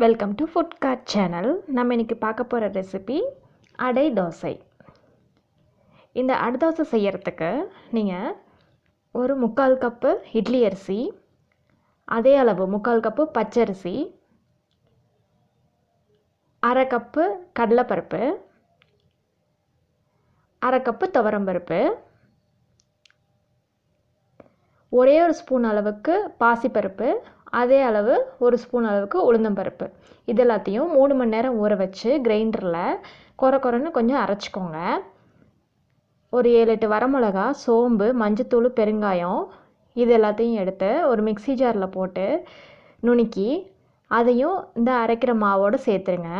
Welcome to food card channel. நம்ம இன்றைக்கி பார்க்க போகிற ரெசிபி அடை தோசை. இந்த அடை தோசை செய்கிறதுக்கு நீங்கள் ஒரு 3/4 கப்பு இட்லி அரிசி, அதே அளவு 3/4 கப்பு பச்சரிசி, 1/2 கப்பு கடலைப்பருப்பு, 1/2 கப்பு துவரம்பருப்பு, ஒரே ஒரு ஸ்பூன் அளவுக்கு பாசிப்பருப்பு, அதே அளவு ஒரு ஸ்பூன் அளவுக்கு உளுந்தம்பருப்பு, இது எல்லாத்தையும் 3 மணி நேரம் ஊற வச்சு கிரைண்டரில் கொரன்னு கொஞ்சம் அரைச்சிக்கோங்க. ஒரு 7-8 வரமிளகா, சோம்பு, மஞ்சத்தூள், பெருங்காயம் இது எல்லாத்தையும் எடுத்து ஒரு மிக்ஸி ஜாரில் போட்டு நுணுக்கி அதையும் இந்த அரைக்கிற மாவோடு சேர்த்துருங்க.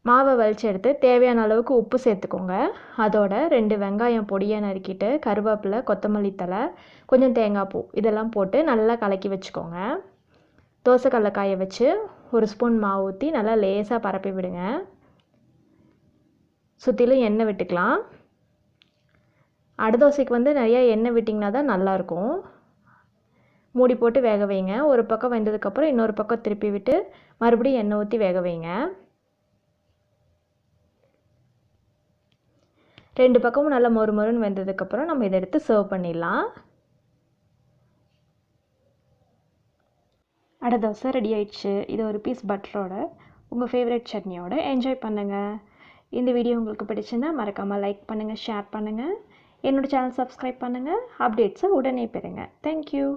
மாவை வலிச்சு எடுத்து தேவையான அளவுக்கு உப்பு சேர்த்துக்கோங்க. அதோட 2 வெங்காயம் பொடியாக நறுக்கிட்டு, கருவேப்பிலை, கொத்தமல்லி தழை, கொஞ்சம் தேங்காய் பூ இதெல்லாம் போட்டு நல்லா கலக்கி வச்சுக்கோங்க. தோசைக்கல்லை காய வச்சு ஒரு ஸ்பூன் மாவு ஊற்றி நல்லா லேசாக பரப்பி விடுங்க. சுற்றிலும் எண்ணெய் விட்டுக்கலாம். அடை தோசைக்கு நிறையா எண்ணெய் விட்டிங்கன்னா தான் நல்லாயிருக்கும். மூடி போட்டு வேக வைங்க. ஒரு பக்கம் வெந்ததுக்கப்புறம் இன்னொரு பக்கம் திருப்பி விட்டு மறுபடியும் எண்ணெய் ஊற்றி வேக வைங்க. 2 பக்கமும் நல்லா மொறுமொறுன்னு வெந்ததுக்கப்புறம் நம்ம இதை எடுத்து சர்வ் பண்ணிடலாம். அடை தோசை ரெடி ஆயிடுச்சு. இது ஒரு பீஸ் பட்டரோட உங்கள் ஃபேவரட் சட்னியோட என்ஜாய் பண்ணுங்கள். இந்த வீடியோ உங்களுக்கு பிடிச்சிருந்தா மறக்காமல் லைக் பண்ணுங்கள், ஷேர் பண்ணுங்கள், என்னோடய சேனல் சப்ஸ்கிரைப் பண்ணுங்கள். அப்டேட்ஸை உடனே பெறுங்க. தேங்க்யூ.